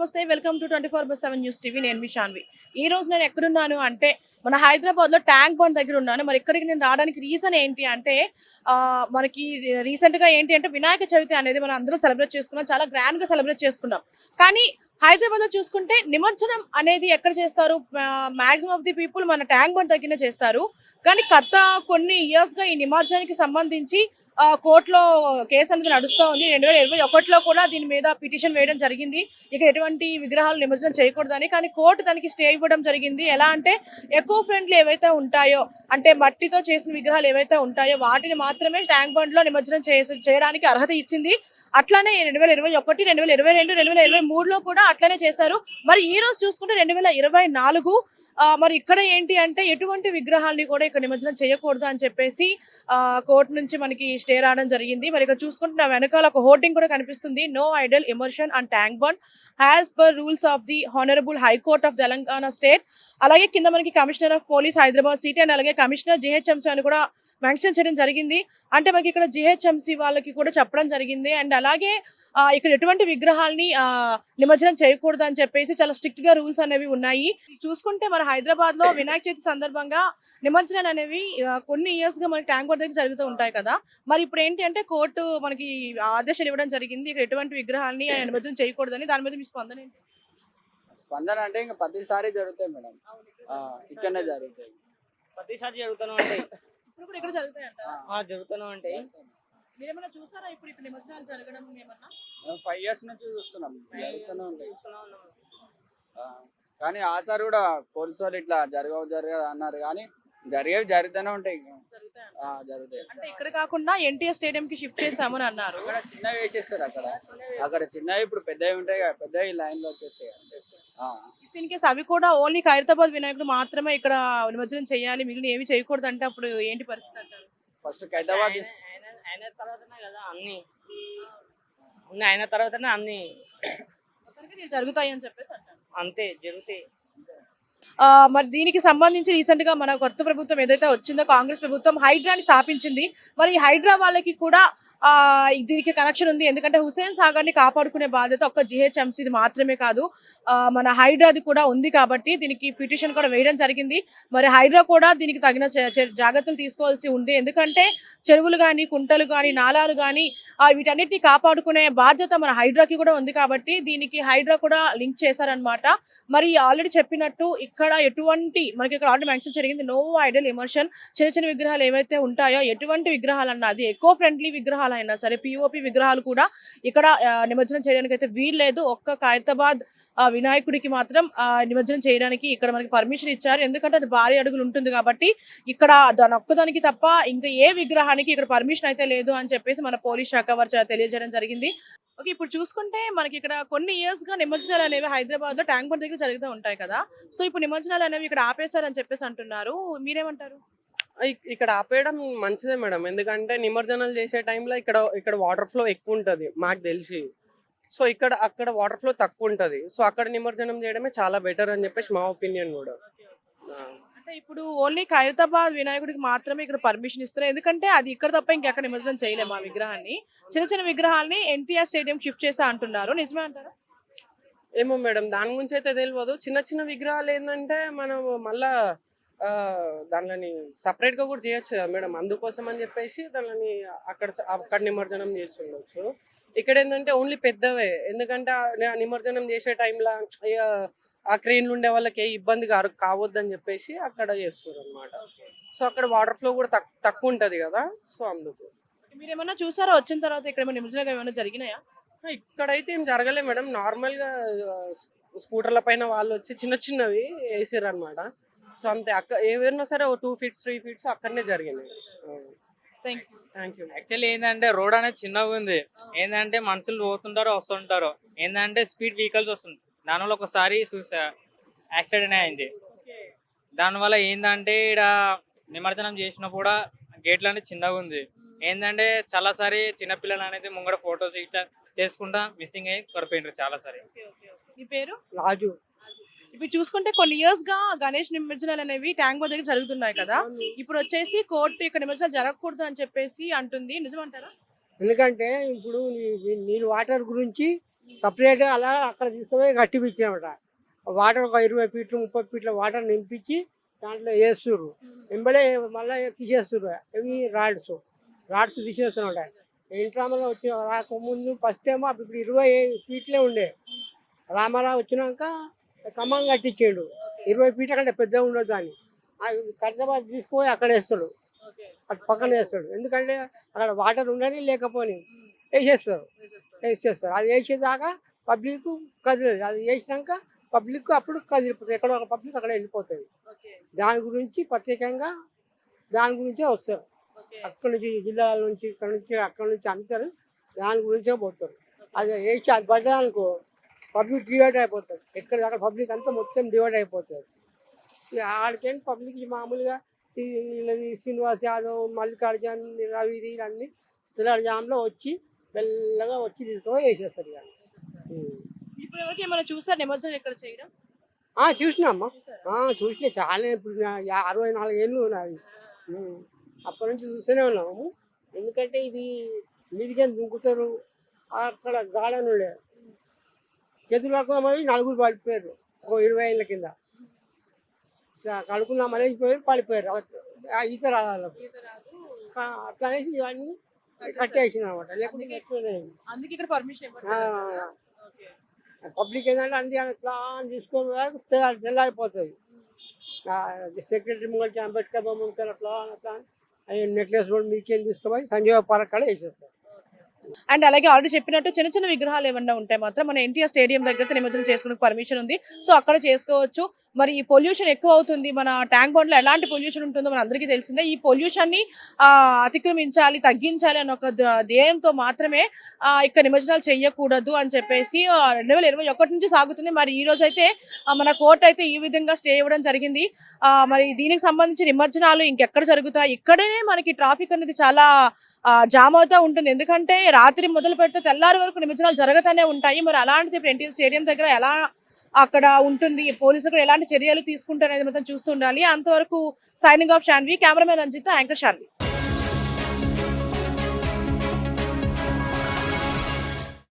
నమస్తే. Welcome to 24/7 news TV. నేను మీ శాన్వి. ఈ రోజు నేను ఎక్కడున్నాను అంటే మన హైదరాబాద్ లో ట్యాంక్ బండ్ దగ్గర ఉన్నాను. మరి ఇక్కడికి నేను రావడానికి రీజన్ ఏంటి అంటే మనకి రీసెంట్ గా ఏంటి అంటే వినాయక చవితి అనేది మనం అందరం సెలబ్రేట్ చేసుకున్నాం. చాలా గ్రాండ్ గా సెలబ్రేట్ చేసుకున్నాం. కానీ హైదరాబాద్ లో చూసుకుంటే నిమజ్జనం అనేది ఎక్కడ చేస్తారు? మాక్సిమం ఆఫ్ ది పీపుల్ మన ట్యాంక్ బండ్ దగ్గరనే చేస్తారు. కానీ గత కొన్ని ఇయర్స్ గా ఈ నిమజ్జనానికి సంబంధించి కోర్టులో కేసు అనేది నడుస్తూ ఉంది. 2021లో కూడా దీని మీద పిటిషన్ వేయడం జరిగింది. ఇక ఎటువంటి విగ్రహాలు నిమజ్జనం చేయకూడదని. కానీ కోర్టు దానికి స్టే ఇవ్వడం జరిగింది. ఎలా అంటే ఎకో ఫ్రెండ్లీ ఏవైతే ఉంటాయో, అంటే మట్టితో చేసిన విగ్రహాలు ఏవైతే ఉంటాయో వాటిని మాత్రమే ట్యాంక్ బండ్ లో నిమజ్జనం చేయడానికి అర్హత ఇచ్చింది. అట్లానే 2021, 2022, 2023లో కూడా అట్లనే చేశారు. మరి ఈ రోజు చూసుకుంటే 2024 మరి ఇక్కడ ఏంటి అంటే ఎటువంటి విగ్రహాలని కూడా ఇక్కడ నిమజ్జనం చేయకూడదు అని చెప్పేసి కోర్టు నుంచి మనకి స్టే రావడం జరిగింది. మరి ఇక్కడ చూసుకుంటే నా వెనకాల ఒక హోర్డింగ్ కూడా కనిపిస్తుంది. No idol immersion and tank bund as per rules of the honourable high court of Telangana state. అలాగే కింద మనకి commissioner of police Hyderabad city and అలాగే కమిషనర్ జిహెచ్ఎంసీ అని కూడా మెన్షన్ చేయడం జరిగింది. అంటే మనకి ఇక్కడ జిహెచ్ఎంసీ వాళ్ళకి కూడా చెప్పడం జరిగింది. అండ్ అలాగే ఇక్కడ ఎటువంటి విగ్రహాలని నిమజ్జనం చేయకూడదు అని చెప్పేసి చాలా స్ట్రిక్ట్ గా రూల్స్ అనేవి ఉన్నాయి. చూసుకుంటే మన హైదరాబాద్ లో వినాయక చవితి సందర్భంగా నిమజ్జనాలు అనేవి కొన్ని ఇయర్స్ గా మనకి ట్యాంక్ బండ్ దగ్గర జరుగుతూ ఉంటాయి కదా. మరి ఇప్పుడు ఏంటి అంటే కోర్టు మనకి ఆదేశాలు ఇవ్వడం జరిగింది. ఇక్కడ ఎటువంటి విగ్రహాలని నిమజ్జనం చేయకూడదని. దాని మీద మీ స్పందన ఏంటి? స్పందన అంటే ఇంకా ప్రతిసారి జరుగుతాయి మేడం. ఇక్కడనే జరుగుతాయి, ప్రతిసారి జరుగుతూనే ఉంటాయి. ఇప్పుడు కూడా ఇక్కడ జరుగుతాయంట. జరుగుతూనే ఉంటాయి. మీరేమన్నా చూసారా ఇప్పుడు ఇక్కడ నిమజ్జనాలు జరగడం? ఏమన్నా 5 years నుంచి చూస్తున్నాం, జరుగుతూనే ఉంటాయి. కానీ ఆసారి కూడా పోలీసు వాళ్ళు ఇట్లా జరగదు అన్నారు. కానీ జరుగుతూనే ఉంటాయి. జరుగుతాయి. అంటే ఇక్కడ కాకుండా ఎన్టీఆర్ స్టేడియం కి షిఫ్ట్ చేసామని అన్నారు. అక్కడ చిన్నవి వేసేస్తారు. అక్కడ చిన్నవి ఇప్పుడు పెద్దవి ఉంటాయి కదా, పెద్దవి లైన్ లో వచ్చేస్తాయి. ఇన్ కేసు అవి కూడా ఓన్లీ ఖైరతాబాద్ వినాయకుడు మాత్రమే ఇక్కడ నిమజ్జనం చేయాలి, మిగిలిన ఏమి చేయకూడదు అంటే అప్పుడు ఏంటి పరిస్థితి అంటారు? ఫస్ట్ ఖైరతాబాద్ అయిన తర్వాతనే కదా అన్ని అయిన తర్వాతనే అన్ని జరుగుతాయి అని చెప్పేసి అంటారు. అంతే జరుగుతాయి. మరి దీనికి సంబంధించి రీసెంట్ గా మన కొత్త ప్రభుత్వం ఏదైతే వచ్చిందో కాంగ్రెస్ ప్రభుత్వం హైడ్రాని స్థాపించింది. మరి ఈ హైడ్రా వాళ్ళకి కూడా దీనికి కనెక్షన్ ఉంది. ఎందుకంటే హుస్సేన్ సాగర్ ని కాపాడుకునే బాధ్యత ఒక్క జిహెచ్ఎంసీ మాత్రమే కాదు, మన హైడ్రాది కూడా ఉంది. కాబట్టి దీనికి పిటిషన్ కూడా వేయడం జరిగింది. మరి హైడ్రా కూడా దీనికి తగిన జాగ్రత్తలు తీసుకోవాల్సి ఉంది. ఎందుకంటే చెరువులు కానీ, కుంటలు కానీ, నాలాలు కానీ వీటన్నిటిని కాపాడుకునే బాధ్యత మన హైడ్రాకి కూడా ఉంది. కాబట్టి దీనికి హైడ్రా కూడా లింక్ చేశారనమాట. మరి ఆల్రెడీ చెప్పినట్టు ఇక్కడ ఎటువంటి మనకి ఇక్కడ ఆల్రెడీ మెన్షన్ జరిగింది, నో ఐడల్ ఇమర్షన్. చిన్న చిన్న విగ్రహాలు ఏవైతే ఉంటాయో, ఎటువంటి విగ్రహాలు అన్నా అది ఎకో ఫ్రెండ్లీ విగ్రహాలు అయినా సరే, పిఓపి విగ్రహాలు కూడా ఇక్కడ నిమజ్జనం చేయడానికి అయితే వీల్లేదు. ఒక్క ఖైరతాబాద్ వినాయకుడికి మాత్రం నిమజ్జనం చేయడానికి ఇక్కడ మనకి పర్మిషన్ ఇచ్చారు. ఎందుకంటే అది భారీ అడుగులు ఉంటుంది కాబట్టి ఇక్కడ దాని ఒక్కదానికి తప్ప ఇంకా ఏ విగ్రహానికి ఇక్కడ పర్మిషన్ అయితే లేదు అని చెప్పేసి మన పోలీస్ శాఖ వారు తెలియజేయడం జరిగింది. ఓకే, ఇప్పుడు చూసుకుంటే మనకి ఇక్కడ కొన్ని ఇయర్స్ గా నిమజ్జనాలు అనేవి హైదరాబాద్ లో ట్యాంక్ బండ్ దగ్గర జరుగుతూ ఉంటాయి కదా. సో ఇప్పుడు నిమజ్జనాలు అనేవి ఇక్కడ ఆపేశారని చెప్పేసి అంటున్నారు. మీరేమంటారు? ఇక్కడ ఆపేయడం మంచిదే మేడం. ఎందుకంటే నిమజ్జనాలు చేసే టైంలో ఇక్కడ వాటర్ ఫ్లో ఎక్కువ ఉంటుంది మాకు తెలిసి. సో అక్కడ వాటర్ ఫ్లో తక్కువ ఉంటుంది. సో అక్కడ నిమజ్జనం చేయడమే చాలా బెటర్ అని చెప్పేసి మా ఒపీనియన్ కూడా. అంటే ఇప్పుడు ఓన్లీ ఖైరతాబాద్ వినాయకుడికి మాత్రమే ఇక్కడ పర్మిషన్ ఇస్తారు. ఎందుకంటే అది ఇక్కడ తప్ప ఇంకెక్కడ నిమజ్జనం చేయలేము. ఆ విగ్రహాన్ని, చిన్న చిన్న విగ్రహాలని ఎన్టీఆర్ స్టేడియం షిఫ్ట్ చేస్తా అంటున్నారు. నిజమే అంటారా? ఏమో మేడం, దాని గురించి అయితే తెలియదు. చిన్న చిన్న విగ్రహాలు ఏంటంటే మనం మళ్ళా దానిని సపరేట్ గా కూడా చేయొచ్చు కదా మేడం. అందుకోసం అని చెప్పేసి దానిని అక్కడ నిమజ్జనం చేస్తుండొచ్చు. ఇక్కడ ఏంటంటే ఓన్లీ పెద్దవే. ఎందుకంటే నిమజ్జనం చేసే టైంలో ఆ క్రేన్లు ఉండే వాళ్ళకి ఏ ఇబ్బంది కావద్దని చెప్పేసి అక్కడ చేస్తారు అనమాట. సో అక్కడ వాటర్ ఫ్లో కూడా తక్కువ ఉంటది కదా. సో అందుకు. మీరేమన్నా చూసారా వచ్చిన తర్వాత ఇక్కడ నిమజ్జనం ఏమైనా జరిగినాయా? ఇక్కడైతే ఏం జరగలేదు మేడం. నార్మల్ గా స్కూటర్ల పైన వాళ్ళు వచ్చి చిన్న చిన్నవి వేసారు అనమాట. సో అంతే. ఏవైనా సరే 2 feet 3 feet అక్కడనే జరిగింది. Thank you. యాక్చువల్లీ ఏంటంటే రోడ్ అనేది చిన్నగా ఉంది. ఏంటంటే మనుషులు పోతుంటారో వస్తుంటారో, ఏంటంటే స్పీడ్ వెహికల్స్ వస్తుంది. దానివల్ల ఒకసారి యాక్సిడెంట్ అయింది. దానివల్ల ఏంటంటే ఇక్కడ నిమజ్జనం చేసినప్పుడు కూడా గేట్లు అనేది చిన్నగా ఉంది. ఏంటంటే చాలా సారి చిన్నపిల్లలు అనేది ముంగడ ఫొటోస్ ఇట్లా చేసుకుంటా మిస్సింగ్ అయ్యి పడిపోయినారు చాలా సారి. మీ పేరు? రాజు. ఇప్పుడు చూసుకుంటే కొన్ని ఇయర్స్ గా గణేష్ నిమజ్జనాలు అనేవి ట్యాంక్ బండ్ దగ్గర జరుగుతున్నాయి కదా. ఇప్పుడు వచ్చేసి కోర్టు ఇక్కడ నిమజ్జనాలు జరగకూడదు అని చెప్పేసి అంటుంది. నిజమంటారా? ఎందుకంటే ఇప్పుడు నీరు వాటర్ గురించి సపరేట్గా అలా అక్కడ తీసుకుపోయి కట్టిపించామట. వాటర్ ఒక 20 ఫీట్లు 30 ఫీట్ల వాటర్ నింపించి దాంట్లో వేస్తుర్రు. వెంబడే మళ్ళీ తీసేస్తుర్రు. ఇవి రాడ్స్ తీసేస్తున్నాయి. ఇంట్రామలో వచ్చి రాకముందు ఫస్ట్ ఏమో ఇప్పుడు 20 ఫీట్లే ఉండే. రామారావు వచ్చినాక ఖమ్మం కట్టించాడు. 20 ఫీట్ల కంటే పెద్దగా ఉండదు అని. ఖైరతాబాద్ తీసుకుపోయి అక్కడ వేస్తాడు, అటు పక్కన వేస్తాడు. ఎందుకంటే అక్కడ వాటర్ ఉండని లేకపోని వేసేస్తారు. అది వేసేదాకా పబ్లిక్ కదిలేదు. అది వేసినాక పబ్లిక్ అప్పుడు కదిలిపోతుంది. ఎక్కడో ఒక పబ్లిక్ అక్కడ వెళ్ళిపోతుంది. దాని గురించి ప్రత్యేకంగా దాని గురించే వస్తారు. అక్కడి నుంచి జిల్లాల నుంచి అక్కడి నుంచి అందరు దాని గురించే పోతారు. అది వేసి అది పడ్డానుకో పబ్లిక్ డివైడ్ అయిపోతుంది. ఎక్కడ అక్కడ పబ్లిక్ అంతా మొత్తం డివైడ్ అయిపోతుంది. ఆడికేంటి పబ్లిక్ మామూలుగా శ్రీనివాస్ యాదవ్, మల్లికార్జున్, రవి అన్ని తెల్లవారుజాములో వచ్చి మెల్లగా వచ్చి తీసుకొని వేసేస్తారు. ఇప్పుడు ఎవరికి ఏమైనా చూసారు నిమజ్జనం ఇక్కడ చేయడం? చూసినామ్మా, చూసిన చాలా. ఇప్పుడు 64 ఏళ్ళు నాది. అప్పటి నుంచి చూస్తూనే ఉన్నాము. ఎందుకంటే ఇది మీదికే దుంకుతారు. అక్కడ గార్డెన్ ఉండే చేతులు పట్టుకున్నామని 4 పడిపోయారు. ఒక 20 ఏళ్ళ కింద కడుకుందాం అనేసి పడిపోయారు. ఈత రాదు అట్లా అనేసి ఇవన్నీ కట్టేసిన అనమాట. లేకుంటే అందుకే ఇక్కడ పర్మిషన్ పబ్లిక్ ఏంటంటే అంది అట్లా తీసుకొని తెల్లారిపోతుంది. సెక్రటరీ ముంగల్ అంబేద్కర్ బొమ్మ ముంగల్ అట్లా అట్లా నెక్లెస్ రోడ్ మీకేం తీసుకుపోయి సంజీవ పార్క్ కాడ వేసేస్తారు. అండ్ అలాగే ఆల్రెడీ చెప్పినట్టు చిన్న చిన్న విగ్రహాలు ఏమన్నా ఉంటే మాత్రం మన ఎన్టీఆర్ స్టేడియం దగ్గర నిమజ్జనం చేసుకోవడానికి పర్మిషన్ ఉంది. సో అక్కడ చేసుకోవచ్చు. మరి ఈ పొల్యూషన్ ఎక్కువ అవుతుంది. మన ట్యాంక్ బండ్ లో ఎలాంటి పొల్యూషన్ ఉంటుందో మన అందరికీ తెలిసిందే. ఈ పొల్యూషన్ ని అతిక్రమించాలి, తగ్గించాలి అన్న ఒక ధ్యేయంతో మాత్రమే ఇక్కడ నిమజ్జనాలు చేయకూడదు అని చెప్పేసి 2021 నుంచి సాగుతుంది. మరి ఈ రోజు అయితే మన కోర్టు అయితే ఈ విధంగా స్టే ఇవ్వడం జరిగింది. మరి దీనికి సంబంధించి నిమజ్జనాలు ఇంకెక్కడ జరుగుతాయి? ఇక్కడనే మనకి ట్రాఫిక్ అనేది చాలా జామ్ అవుతూ ఉంటుంది. ఎందుకంటే రాత్రి మొదలు పెడితే తెల్లారి వరకు నిమజ్జనాలు జరుగుతూనే ఉంటాయి. మరి అలాంటిది ఇప్పుడు ఎన్టీఆర్ స్టేడియం దగ్గర ఎలా అక్కడ ఉంటుంది, పోలీసులు ఎలాంటి చర్యలు తీసుకుంటారనేది మొత్తం చూస్తూ ఉండాలి. అంతవరకు signing off Shanvi, cameraman Ranjith, anchor Shanvi.